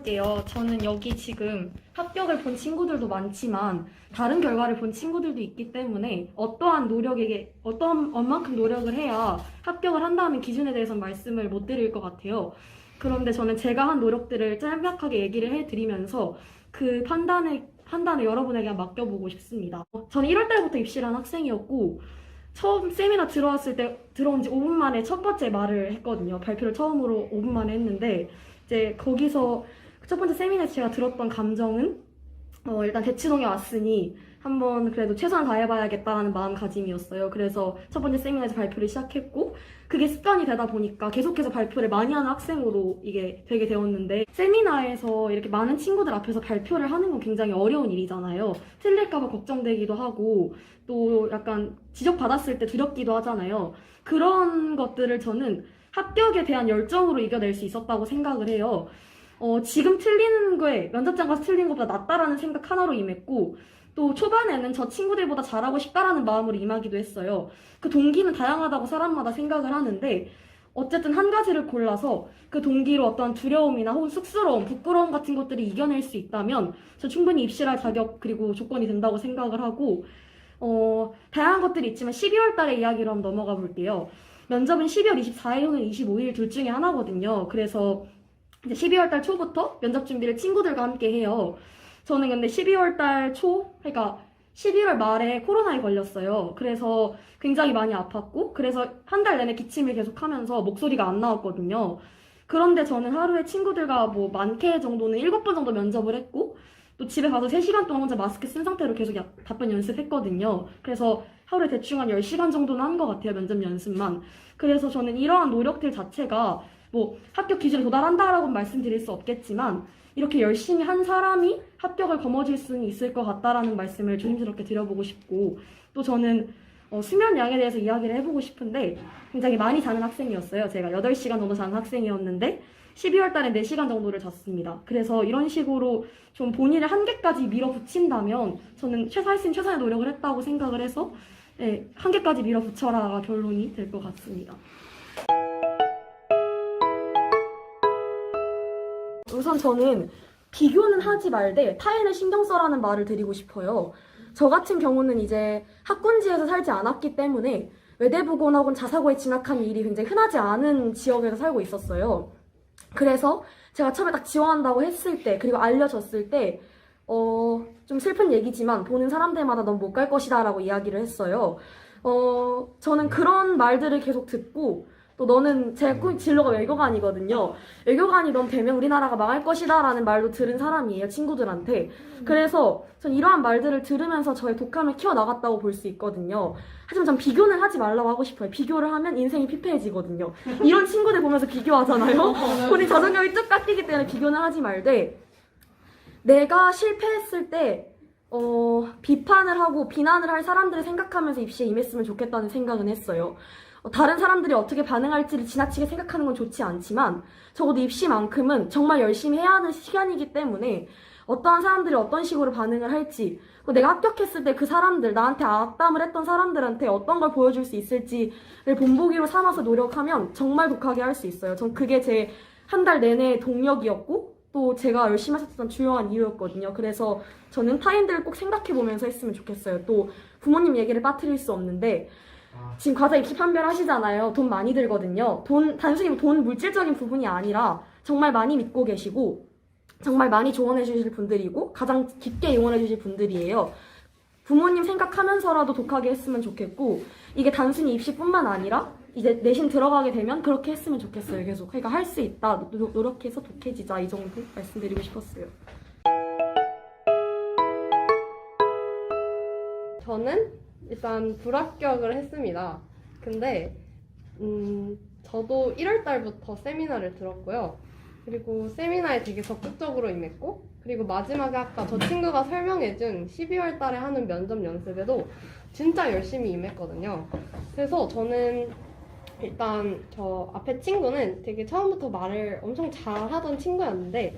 해볼게요. 저는 여기 지금 합격을 본 친구들도 많지만 다른 결과를 본 친구들도 있기 때문에 어떠한 얼만큼 노력을 해야 합격을 한다는 기준에 대해서는 말씀을 못 드릴 것 같아요. 그런데 저는 제가 한 노력들을 짤막하게 얘기를 해드리면서 그 판단을 여러분에게 맡겨보고 싶습니다. 저는 1월 달부터 입시를 한 학생이었고 처음 세미나 들어온 지 5분 만에 첫 번째 말을 했거든요. 발표를 처음으로 5분 만에 했는데 이제 거기서 첫 번째 세미나에서 제가 들었던 감정은 일단 대치동에 왔으니 한번 그래도 최선을 다해봐야겠다라는 마음가짐이었어요. 그래서 첫 번째 세미나에서 발표를 시작했고 그게 습관이 되다 보니까 계속해서 발표를 많이 하는 학생으로 이게 되게 되었는데 세미나에서 이렇게 많은 친구들 앞에서 발표를 하는 건 굉장히 어려운 일이잖아요. 틀릴까봐 걱정되기도 하고 또 약간 지적받았을 때 두렵기도 하잖아요. 그런 것들을 저는 합격에 대한 열정으로 이겨낼 수 있었다고 생각을 해요. 지금 틀리는 거에 면접장 가서 틀리는 것보다 낫다라는 생각 하나로 임했고 또 초반에는 저 친구들보다 잘하고 싶다라는 마음으로 임하기도 했어요. 그 동기는 다양하다고 사람마다 생각을 하는데 어쨌든 한 가지를 골라서 그 동기로 어떤 두려움이나 혹은 쑥스러움, 부끄러움 같은 것들이 이겨낼 수 있다면 저 충분히 입시를 할 자격 그리고 조건이 된다고 생각을 하고 다양한 것들이 있지만 12월 달의 이야기로 한번 넘어가 볼게요. 면접은 12월 24일 혹은 25일 둘 중에 하나거든요. 그래서 이제 12월 달 초부터 면접 준비를 친구들과 함께 해요. 저는 근데 12월 달 그러니까 12월 말에 코로나에 걸렸어요. 그래서 굉장히 많이 아팠고, 그래서 한 달 내내 기침을 계속 하면서 목소리가 안 나왔거든요. 그런데 저는 하루에 친구들과 뭐 많게 정도는 7번 정도 면접을 했고, 또 집에 가서 3시간 동안 혼자 마스크 쓴 상태로 계속 답변 연습했거든요. 그래서 하루에 대충 한 10시간 정도는 한 것 같아요, 면접 연습만. 그래서 저는 이러한 노력들 자체가 뭐 합격 기준에 도달한다라고 말씀드릴 수 없겠지만 이렇게 열심히 한 사람이 합격을 거머쥘 수는 있을 것 같다라는 말씀을 조심스럽게 드려보고 싶고 또 저는 수면 양에 대해서 이야기를 해보고 싶은데 굉장히 많이 자는 학생이었어요. 제가 8시간 정도 자는 학생이었는데 12월 달에 4시간 정도를 잤습니다. 그래서 이런 식으로 좀 본인의 한계까지 밀어붙인다면 저는 할 수 있는 최선의 노력을 했다고 생각을 해서 한계까지 밀어붙여라가 결론이 될 것 같습니다. 우선 저는 비교는 하지 말되 타인을 신경 써라는 말을 드리고 싶어요. 저 같은 경우는 이제 학군지에서 살지 않았기 때문에 외대부고나 혹은 자사고에 진학한 일이 굉장히 흔하지 않은 지역에서 살고 있었어요. 그래서 제가 처음에 딱 지원한다고 했을 때 그리고 알려졌을 때 좀 슬픈 얘기지만 보는 사람들마다 넌 못 갈 것이다 라고 이야기를 했어요. 저는 그런 말들을 계속 듣고 또 너는 제 진로가 외교관이거든요. 외교관이 넌 되면 우리나라가 망할 것이다 라는 말도 들은 사람이에요, 친구들한테. 그래서 전 이러한 말들을 들으면서 저의 독함을 키워나갔다고 볼 수 있거든요. 하지만 전 비교는 하지 말라고 하고 싶어요. 비교를 하면 인생이 피폐해지거든요. 이런 친구들 보면서 비교하잖아요. 본인 자존감이 쭉 깎이기 때문에 비교는 하지 말되 내가 실패했을 때 비판을 하고 비난을 할 사람들을 생각하면서 입시에 임했으면 좋겠다는 생각은 했어요. 다른 사람들이 어떻게 반응할지를 지나치게 생각하는 건 좋지 않지만 적어도 입시만큼은 정말 열심히 해야 하는 시간이기 때문에 어떠한 사람들이 어떤 식으로 반응을 할지 내가 합격했을 때 그 사람들, 나한테 악담을 했던 사람들한테 어떤 걸 보여줄 수 있을지를 본보기로 삼아서 노력하면 정말 독하게 할 수 있어요. 전 그게 제 한 달 내내 동력이었고 또 제가 열심히 했었던 주요한 이유였거든요. 그래서 저는 타인들을 꼭 생각해보면서 했으면 좋겠어요. 또 부모님 얘기를 빠뜨릴 수 없는데 지금 과자 입시 판별하시잖아요. 돈 많이 들거든요. 단순히 돈 물질적인 부분이 아니라 정말 많이 믿고 계시고 정말 많이 조언해 주실 분들이고 가장 깊게 응원해 주실 분들이에요. 부모님 생각하면서라도 독하게 했으면 좋겠고 이게 단순히 입시뿐만 아니라 이제 내신 들어가게 되면 그렇게 했으면 좋겠어요. 계속. 그러니까 할 수 있다. 노력해서 독해지자. 이 정도 말씀드리고 싶었어요. 저는 일단 불합격을 했습니다. 근데 저도 1월 달부터 세미나를 들었고요. 그리고 세미나에 되게 적극적으로 임했고 그리고 마지막에 아까 저 친구가 설명해준 12월 달에 하는 면접 연습에도 진짜 열심히 임했거든요. 그래서 저는 일단 저 앞에 친구는 되게 처음부터 말을 엄청 잘하던 친구였는데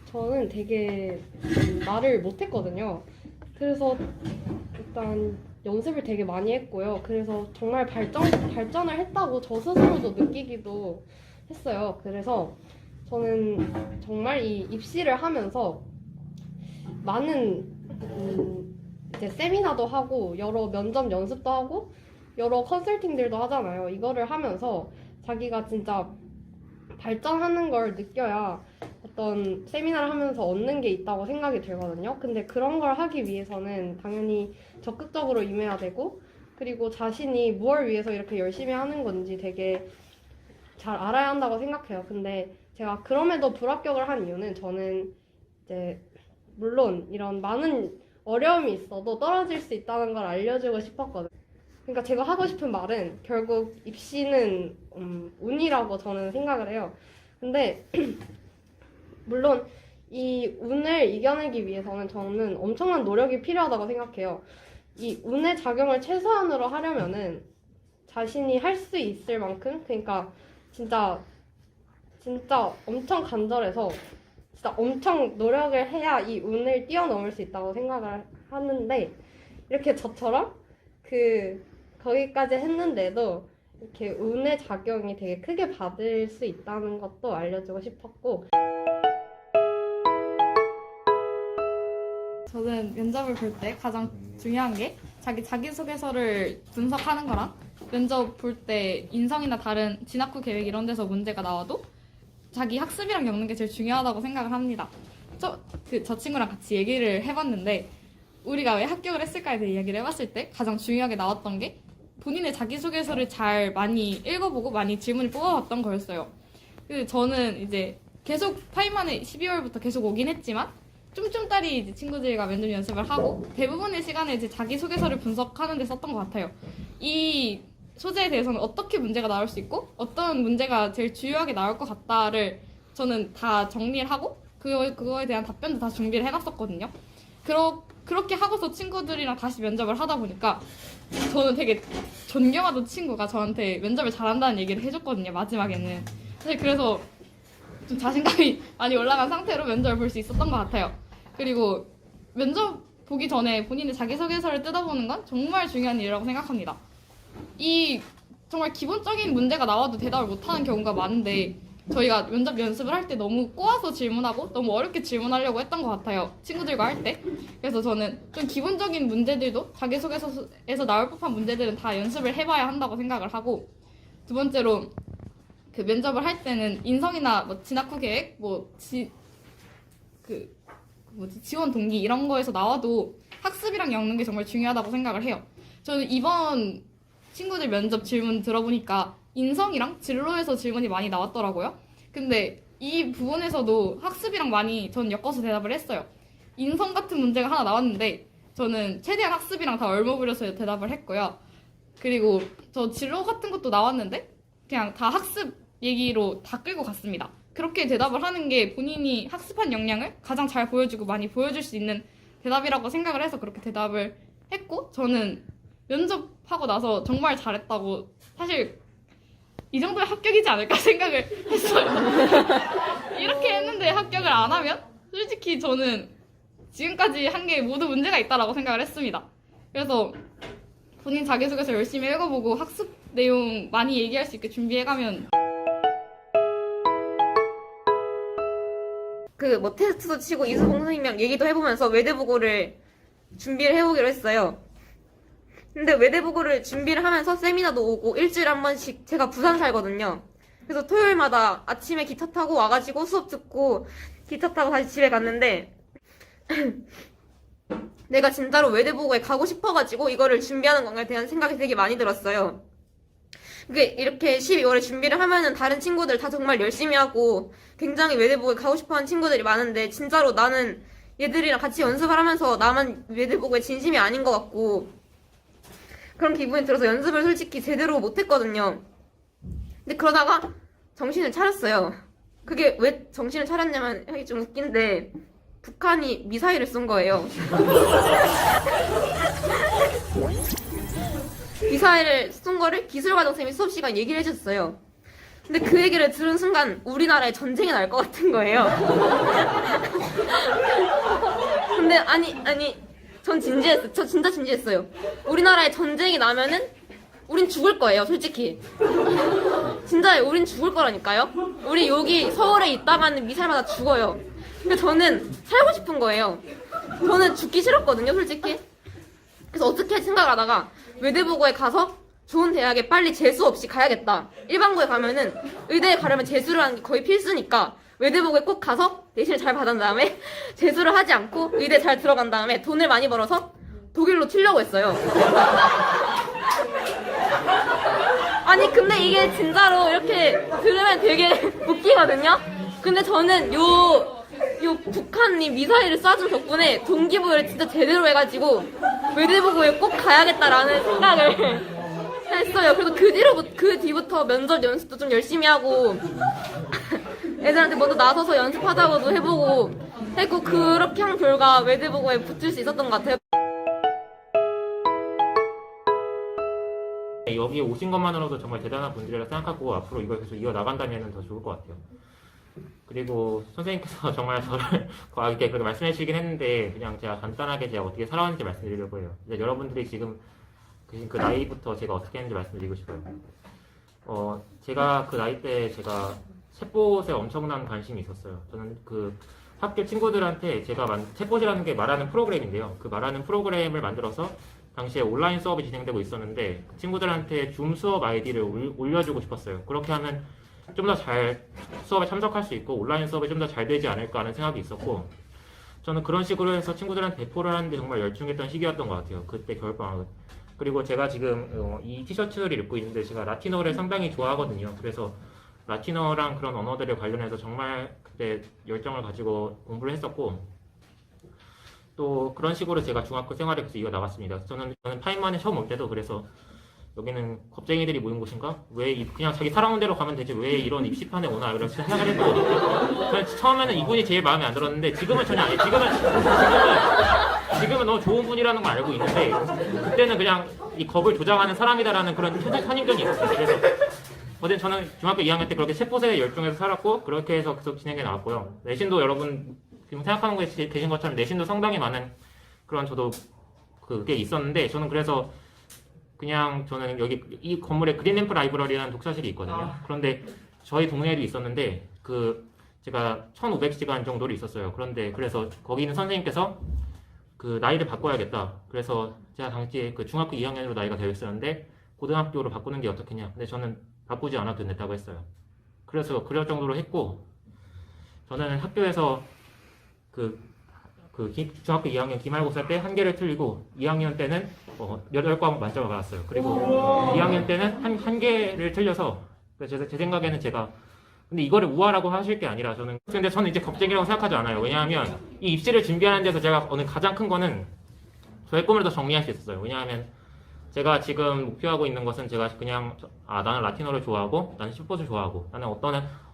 저는 되게 말을 못했거든요. 그래서 일단 연습을 되게 많이 했고요. 그래서 정말 발전을 했다고 저 스스로도 느끼기도 했어요. 그래서 저는 정말 이 입시를 하면서 많은 이제 세미나도 하고 여러 면접 연습도 하고 여러 컨설팅들도 하잖아요. 이거를 하면서 자기가 진짜 발전하는 걸 느껴야 어떤 세미나를 하면서 얻는 게 있다고 생각이 들거든요. 근데 그런 걸 하기 위해서는 당연히 적극적으로 임해야 되고, 그리고 자신이 무엇을 위해서 이렇게 열심히 하는 건지 되게 잘 알아야 한다고 생각해요. 근데 제가 그럼에도 불합격을 한 이유는 저는 이제 물론 이런 많은 어려움이 있어도 떨어질 수 있다는 걸 알려주고 싶었거든요. 그러니까 제가 하고 싶은 말은 결국 입시는 운이라고 저는 생각을 해요. 근데 물론 이 운을 이겨내기 위해서는 저는 엄청난 노력이 필요하다고 생각해요. 이 운의 작용을 최소한으로 하려면은 자신이 할 수 있을 만큼, 그러니까 진짜 엄청 간절해서 진짜 엄청 노력을 해야 이 운을 뛰어넘을 수 있다고 생각을 하는데, 이렇게 저처럼 거기까지 했는데도 이렇게 운의 작용이 되게 크게 받을 수 있다는 것도 알려주고 싶었고. 저는 면접을 볼 때 가장 중요한 게 자기소개서를 분석하는 거랑, 면접 볼 때 인성이나 다른 진학 후 계획 이런 데서 문제가 나와도 자기 학습이랑 엮는 게 제일 중요하다고 생각을 합니다. 저 친구랑 같이 얘기를 해봤는데, 우리가 왜 합격을 했을까에 대해 이야기를 해봤을 때 가장 중요하게 나왔던 게 본인의 자기소개서를 잘 많이 읽어보고 많이 질문을 뽑아봤던 거였어요. 그래서 저는 이제 계속 타임만에 12월부터 계속 오긴 했지만 쫌쫌따리 이제 친구들과 면접 연습을 하고 대부분의 시간에 이제 자기소개서를 분석하는 데 썼던 것 같아요. 이 소재에 대해서는 어떻게 문제가 나올 수 있고 어떤 문제가 제일 주요하게 나올 것 같다를 저는 다 정리를 하고 그거에 대한 답변도 다 준비를 해놨었거든요. 그렇게 하고서 친구들이랑 다시 면접을 하다 보니까 저는 되게 존경하던 친구가 저한테 면접을 잘한다는 얘기를 해줬거든요, 마지막에는. 사실 그래서 좀 자신감이 많이 올라간 상태로 면접을 볼 수 있었던 것 같아요. 그리고 면접 보기 전에 본인의 자기소개서를 뜯어보는 건 정말 중요한 일이라고 생각합니다. 이 정말 기본적인 문제가 나와도 대답을 못하는 경우가 많은데, 저희가 면접 연습을 할 때 너무 꼬아서 질문하고 너무 어렵게 질문하려고 했던 것 같아요, 친구들과 할 때. 그래서 저는 좀 기본적인 문제들도 자기소개서에서 나올 법한 문제들은 다 연습을 해봐야 한다고 생각을 하고, 두 번째로 면접을 할 때는 인성이나 진학 후 계획, 지원 동기 이런 거에서 나와도 학습이랑 엮는 게 정말 중요하다고 생각을 해요. 저는 이번 친구들 면접 질문 들어보니까 인성이랑 진로에서 질문이 많이 나왔더라고요. 근데 이 부분에서도 학습이랑 많이 전 엮어서 대답을 했어요. 인성 같은 문제가 하나 나왔는데 저는 최대한 학습이랑 다 얼머무려서 대답을 했고요. 그리고 저 진로 같은 것도 나왔는데 그냥 다 학습 얘기로 다 끌고 갔습니다. 그렇게 대답을 하는 게 본인이 학습한 역량을 가장 잘 보여주고 많이 보여줄 수 있는 대답이라고 생각을 해서 그렇게 대답을 했고, 저는 면접하고 나서 정말 잘했다고, 사실 이 정도면 합격이지 않을까 생각을 했어요. 이렇게 했는데 합격을 안 하면 솔직히 저는 지금까지 한 게 모두 문제가 있다라고 생각을 했습니다. 그래서 본인 자기소개서 열심히 읽어보고 학습 내용 많이 얘기할 수 있게 준비해가면, 테스트도 치고 이수봉 선생님이랑 얘기도 해보면서 외대보고를 준비를 해보기로 했어요. 근데 외대보고를 준비를 하면서 세미나도 오고 일주일에 한 번씩, 제가 부산 살거든요. 그래서 토요일마다 아침에 기차 타고 와가지고 수업 듣고 기차 타고 다시 집에 갔는데 내가 진짜로 외대보고에 가고 싶어가지고 이거를 준비하는 건가에 대한 생각이 되게 많이 들었어요. 이렇게 12월에 준비를 하면은 다른 친구들 다 정말 열심히 하고 굉장히 외대보고에 가고 싶어하는 친구들이 많은데, 진짜로 나는 얘들이랑 같이 연습을 하면서 나만 외대보고에 진심이 아닌 것 같고 그런 기분이 들어서 연습을 솔직히 제대로 못했거든요. 근데 그러다가 정신을 차렸어요. 그게 왜 정신을 차렸냐면, 하기 좀 웃긴데 북한이 미사일을 쏜 거예요. 미사일을 쏜 거를 기술과정쌤이 수업 시간 얘기를 해줬어요. 근데 그 얘기를 들은 순간 우리나라에 전쟁이 날 것 같은 거예요. 근데 아니 전 진지했어요. 저 진짜 진지했어요. 우리나라에 전쟁이 나면은 우린 죽을 거예요, 솔직히. 진짜 우린 죽을 거라니까요. 우리 여기 서울에 있다가는 미사일 맞아 죽어요. 근데 저는 살고 싶은 거예요. 저는 죽기 싫었거든요, 솔직히. 그래서 어떻게 생각을 하다가 외대보고에 가서 좋은 대학에 빨리 재수 없이 가야겠다. 일반고에 가면은 의대에 가려면 재수를 하는 게 거의 필수니까 외대보고에 꼭 가서 내신을 잘 받은 다음에 재수를 하지 않고 의대 잘 들어간 다음에 돈을 많이 벌어서 독일로 튀려고 했어요. 아니 근데 이게 진짜로 이렇게 들으면 되게 웃기거든요. 근데 저는 요 북한이 미사일을 쏴준 덕분에 동기부여를 진짜 제대로 해가지고 외대보고에 꼭 가야겠다라는 생각을 했어요. 그리고 그 뒤부터 면접 연습도 좀 열심히 하고 애들한테 먼저 나서서 연습하자고도 해보고 했고 그렇게 한 결과 외대보고에 붙을 수 있었던 것 같아요. 여기 오신 것만으로도 정말 대단한 분들이라 생각하고 앞으로 이걸 계속 이어나간다면 더 좋을 것 같아요. 그리고 선생님께서 정말 저를 과하게 그렇게 말씀해 주시긴 했는데 그냥 제가 간단하게 제가 어떻게 살아왔는지 말씀드리려고 해요. 이제 여러분들이 지금 계신 그 나이부터 제가 어떻게 했는지 말씀드리고 싶어요. 제가 그 나이 때 제가 챗봇에 엄청난 관심이 있었어요. 저는 그 학교 친구들한테 제가 챗봇이라는 게 말하는 프로그램인데요. 그 말하는 프로그램을 만들어서 당시에 온라인 수업이 진행되고 있었는데 그 친구들한테 줌 수업 아이디를 올려주고 싶었어요. 그렇게 하면 좀 더 잘 수업에 참석할 수 있고 온라인 수업이 좀 더 잘 되지 않을까 하는 생각이 있었고 저는 그런 식으로 해서 친구들한테 배포를 하는데 정말 열중했던 시기였던 것 같아요. 그때 겨울방학은. 그리고 제가 지금 이 티셔츠를 입고 있는데 제가 라틴어를 상당히 좋아하거든요. 그래서 라틴어랑 그런 언어들에 관련해서 정말 그때 열정을 가지고 공부를 했었고 또 그런 식으로 제가 중학교 생활을 계속 이어나갔습니다. 저는 파인만에 처음 올 때도 그래서 여기는 겁쟁이들이 모인 곳인가? 그냥 자기 살아온 대로 가면 되지 왜 이런 입시판에 오나 이렇게 생각을 했고 저는 처음에는 이분이 제일 마음에 안 들었는데 지금은 전혀 아니에요. 지금은 너무 좋은 분이라는 걸 알고 있는데 그때는 그냥 이 겁을 조장하는 사람이다라는 그런 선입견이 있었어요. 그래서 어쨌든 저는 중학교 2학년 때 그렇게 챗봇에 열중해서 살았고 그렇게 해서 계속 진행해 나왔고요. 내신도 여러분 지금 생각하는 거에 계신 것처럼 내신도 상당히 많은 그런 저도 그게 있었는데 저는 그래서 그냥 저는 여기 이 건물에 그린램프 라이브러리라는 독서실이 있거든요. 그런데 저희 동네에도 있었는데 제가 1500시간 정도를 있었어요. 그래서 거기 있는 선생님께서 그 나이를 바꿔야겠다. 그래서 제가 당시에 그 중학교 2학년으로 나이가 되어 있었는데 고등학교로 바꾸는 게 어떻겠냐. 근데 저는 바꾸지 않아도 된다고 했어요. 그래서 그럴 정도로 했고 저는 학교에서 중학교 2학년 기말고사 때 한 개를 틀리고 2학년 때는 8과목 만점을 받았어요. 그리고 2학년 때는 한 개를 틀려서 제 생각에는 근데 이거를 우화라고 하실 게 아니라 근데 저는 이제 겁쟁이라고 생각하지 않아요. 왜냐하면 이 입시를 준비하는 데서 제가 가장 큰 거는 저의 꿈을 더 정리할 수 있었어요. 왜냐하면 제가 지금 목표하고 있는 것은 제가 그냥 나는 라틴어를 좋아하고 나는 슈퍼를 좋아하고 나는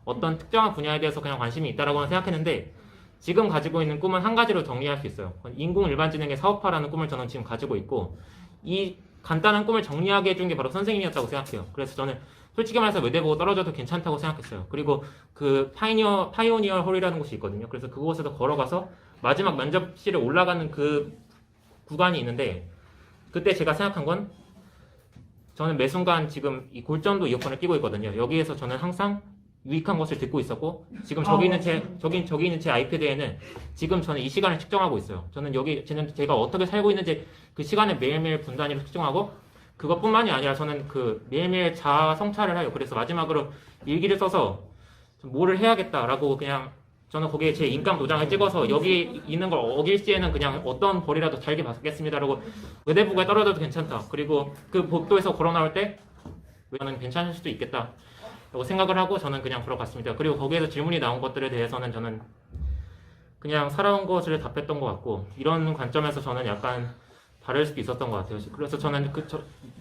어떤 특정한 분야에 대해서 그냥 관심이 있다라고 생각했는데 지금 가지고 있는 꿈은 한 가지로 정리할 수 있어요. 인공일반지능의 사업화라는 꿈을 저는 지금 가지고 있고 이 간단한 꿈을 정리하게 해준 게 바로 선생님이었다고 생각해요. 그래서 저는 솔직히 말해서 외대 보고 떨어져도 괜찮다고 생각했어요. 그리고 그 파이오니어 홀이라는 곳이 있거든요. 그래서 그곳에서 걸어가서 마지막 면접실에 올라가는 그 구간이 있는데 그때 제가 생각한 건 저는 매 순간 지금 이 골전도 이어폰을 끼고 있거든요. 여기에서 저는 항상 유익한 것을 듣고 있었고 지금 저기 있는 제 아이패드에는 지금 저는 이 시간을 측정하고 있어요. 저는 제가 어떻게 살고 있는지 그 시간을 매일매일 분 단위로 측정하고 그것뿐만이 아니라 저는 매일매일 자아 성찰을 해요. 그래서 마지막으로 일기를 써서 뭐를 해야겠다라고 그냥 저는 거기에 제 인감 도장을 찍어서 여기 있는 걸 어길 시에는 그냥 어떤 벌이라도 달게 받겠습니다라고 외대부고에 떨어져도 괜찮다. 그리고 그 복도에서 걸어 나올 때 저는 괜찮을 수도 있겠다. 라고 생각을 하고 저는 그냥 걸어갔습니다. 그리고 거기에서 질문이 나온 것들에 대해서는 저는 그냥 살아온 것을 답했던 것 같고 이런 관점에서 저는 약간 다를 수도 있었던 것 같아요. 그래서 저는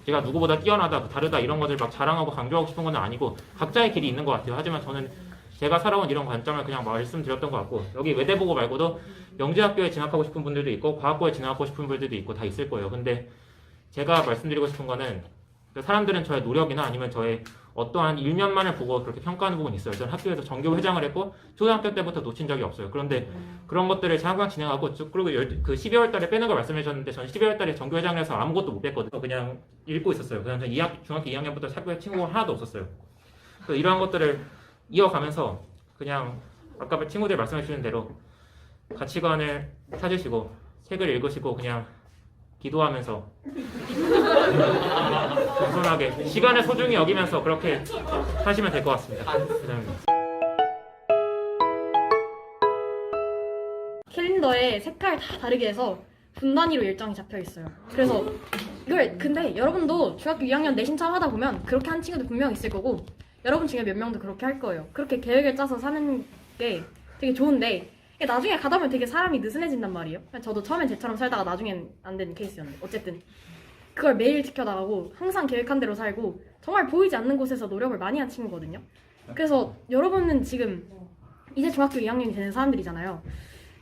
제가 누구보다 뛰어나다, 다르다 이런 것들 막 자랑하고 강조하고 싶은 건 아니고 각자의 길이 있는 것 같아요. 하지만 저는 제가 살아온 이런 관점을 그냥 말씀드렸던 것 같고 여기 외대보고 말고도 영재학교에 진학하고 싶은 분들도 있고 과학고에 진학하고 싶은 분들도 있고 다 있을 거예요. 근데 제가 말씀드리고 싶은 거는 사람들은 저의 노력이나 아니면 저의 어떠한 일면만을 보고 그렇게 평가하는 부분이 있어요. 저는 학교에서 정교 회장을 했고 초등학교 때부터 놓친 적이 없어요. 그런데 그런 것들을 항상 진행하고 그리고 그 12월 달에 빼는 걸 말씀해 주셨는데 저는 12월 달에 정교 회장을 해서 아무것도 못 뺐거든요. 그냥 읽고 있었어요. 그냥 저는 중학교 2학년부터 학교에 친구가 하나도 없었어요. 그래서 이러한 것들을 이어가면서 그냥 아까 친구들 말씀해 주신 대로 가치관을 찾으시고 책을 읽으시고 그냥 기도하면서 겸손하게 시간을 소중히 여기면서 그렇게 사시면 될 것 같습니다. 감사합니다. 캘린더에 색깔 다 다르게 해서 분 단위로 일정이 잡혀 있어요. 그래서 이걸 근데 여러분도 중학교 2학년 내신 처음 하다 보면 그렇게 한 친구들 분명 있을 거고 여러분 중에 몇 명도 그렇게 할 거예요. 그렇게 계획을 짜서 사는 게 되게 좋은데 이게 나중에 가다 보면 되게 사람이 느슨해진단 말이에요. 저도 처음엔 쟤처럼 살다가 나중엔 안 되는 케이스였는데 어쨌든 그걸 매일 지켜나가고 항상 계획한 대로 살고 정말 보이지 않는 곳에서 노력을 많이 한 친구거든요. 그래서 여러분은 지금 이제 중학교 2학년이 되는 사람들이잖아요.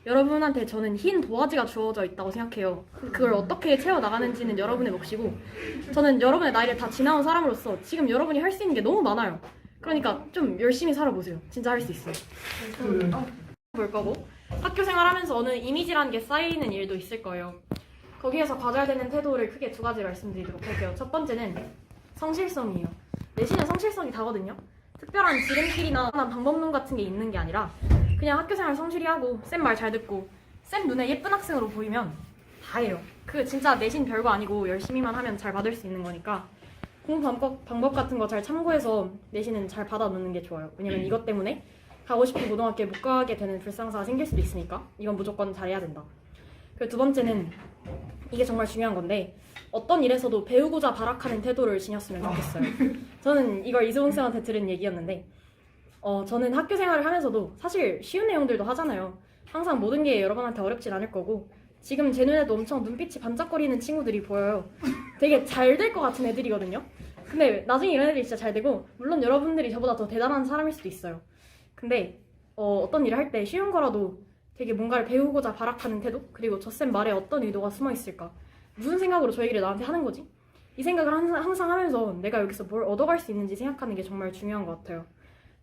여러분한테 저는 흰 도화지가 주어져 있다고 생각해요. 그걸 어떻게 채워나가는지는 여러분의 몫이고 저는 여러분의 나이를 다 지나온 사람으로서 지금 여러분이 할 수 있는 게 너무 많아요. 그러니까 좀 열심히 살아보세요. 진짜 할 수 있어요. 볼 거고 학교 생활하면서 어느 이미지라는 게 쌓이는 일도 있을 거예요. 거기에서 가져야 되는 태도를 크게 두 가지 말씀드리도록 할게요. 첫 번째는 성실성이에요. 내신은 성실성이 다거든요. 특별한 지름길이나 방법론 같은 게 있는 게 아니라 그냥 학교 생활 성실히 하고 쌤 말 잘 듣고 쌤 눈에 예쁜 학생으로 보이면 다예요. 그 진짜 내신 별거 아니고 열심히만 하면 잘 받을 수 있는 거니까 공부 방법 같은 거 잘 참고해서 내신은 잘 받아 놓는 게 좋아요. 왜냐면 이것 때문에 가고 싶은 고등학교에 못 가게 되는 불상사가 생길 수도 있으니까 이건 무조건 잘해야 된다. 그리고 두 번째는 이게 정말 중요한 건데 어떤 일에서도 배우고자 발악하는 태도를 지녔으면 좋겠어요. 저는 이걸 이수봉 쌤한테 들은 얘기였는데 저는 학교 생활을 하면서도 사실 쉬운 내용들도 하잖아요. 항상 모든 게 여러분한테 어렵진 않을 거고 지금 제 눈에도 엄청 눈빛이 반짝거리는 친구들이 보여요. 되게 잘 될 것 같은 애들이거든요. 근데 나중에 이런 애들이 진짜 잘 되고 물론 여러분들이 저보다 더 대단한 사람일 수도 있어요. 근데 어떤 일을 할 때 쉬운 거라도 되게 뭔가를 배우고자 발악하는 태도 그리고 저 쌤 말에 어떤 의도가 숨어 있을까 무슨 생각으로 저 얘기를 나한테 하는 거지? 이 생각을 항상 하면서 내가 여기서 뭘 얻어갈 수 있는지 생각하는 게 정말 중요한 것 같아요.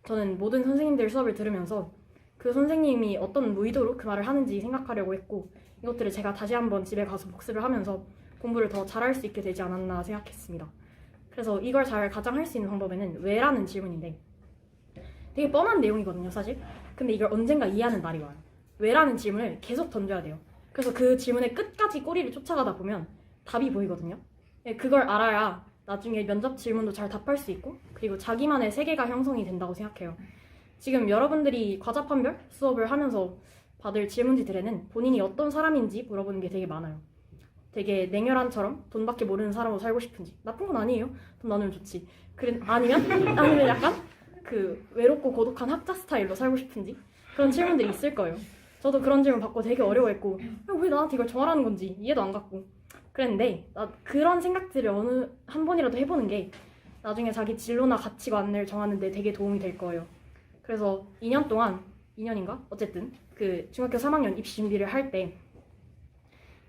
저는 모든 선생님들 수업을 들으면서 그 선생님이 어떤 의도로 그 말을 하는지 생각하려고 했고 이것들을 제가 다시 한번 집에 가서 복습을 하면서 공부를 더 잘할 수 있게 되지 않았나 생각했습니다. 그래서 이걸 잘 가장 할 수 있는 방법에는 왜라는 질문인데 되게 뻔한 내용이거든요 사실. 근데 이걸 언젠가 이해하는 날이 와요. 왜라는 질문을 계속 던져야 돼요. 그래서 그 질문의 끝까지 꼬리를 쫓아가다 보면 답이 보이거든요. 그걸 알아야 나중에 면접 질문도 잘 답할 수 있고 그리고 자기만의 세계가 형성이 된다고 생각해요. 지금 여러분들이 과자판별 수업을 하면서 받을 질문지들에는 본인이 어떤 사람인지 물어보는 게 되게 많아요. 되게 냉혈한처럼 돈밖에 모르는 사람으로 살고 싶은지 나쁜 건 아니에요. 돈 나누면 좋지. 아니면 약간 그 외롭고 고독한 학자 스타일로 살고 싶은지 그런 질문들이 있을 거예요. 저도 그런 질문 받고 되게 어려워했고 왜 나한테 이걸 정하라는 건지 이해도 안 갔고 그랬는데 그런 생각들을 어느 한 번이라도 해보는 게 나중에 자기 진로나 가치관을 정하는 데 되게 도움이 될 거예요. 그래서 2년 동안 2년인가? 어쨌든 그 중학교 3학년 입시 준비를 할 때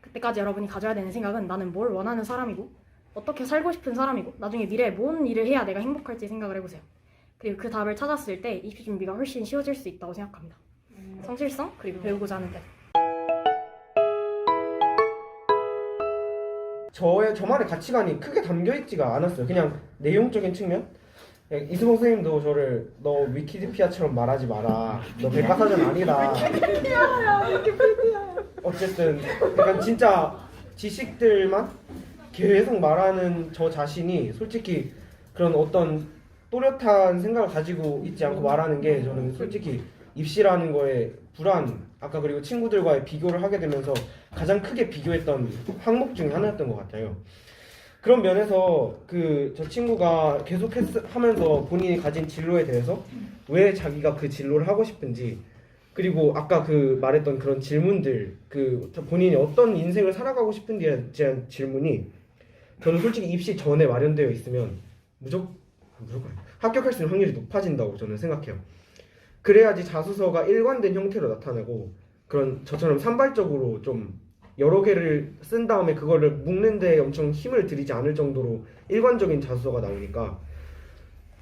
그때까지 여러분이 가져야 되는 생각은 나는 뭘 원하는 사람이고 어떻게 살고 싶은 사람이고 나중에 미래에 뭔 일을 해야 내가 행복할지 생각을 해보세요. 그리고 그 답을 찾았을 때 입시 준비가 훨씬 쉬워질 수 있다고 생각합니다. 성실성 그리고 배우고자 하는 데 저만의 가치관이 크게 담겨있지가 않았어요. 그냥 내용적인 측면? 이수봉 선생님도 저를 너 위키피디아처럼 말하지 마라. 너 백과사전 아니다. 어쨌든 약간 진짜 지식들만 계속 말하는 저 자신이 솔직히 그런 어떤 또렷한 생각을 가지고 있지 않고 말하는 게 저는 솔직히 입시라는 거에 불안, 아까 그리고 친구들과의 비교를 하게 되면서 가장 크게 비교했던 항목 중에 하나였던 것 같아요. 그런 면에서 저 친구가 계속 하면서 본인이 가진 진로에 대해서 왜 자기가 그 진로를 하고 싶은지 그리고 아까 말했던 그런 질문들 본인이 어떤 인생을 살아가고 싶은지에 대한 질문이 저는 솔직히 입시 전에 마련되어 있으면 무조건 합격할 수 있는 확률이 높아진다고 저는 생각해요. 그래야지 자소서가 일관된 형태로 나타나고 그런 저처럼 산발적으로 좀 여러 개를 쓴 다음에 그거를 묶는 데 엄청 힘을 들이지 않을 정도로 일관적인 자소서가 나오니까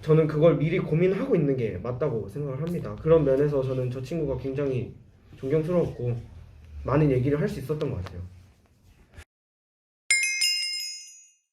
저는 그걸 미리 고민하고 있는 게 맞다고 생각을 합니다. 그런 면에서 저는 저 친구가 굉장히 존경스러웠고 많은 얘기를 할 수 있었던 것 같아요.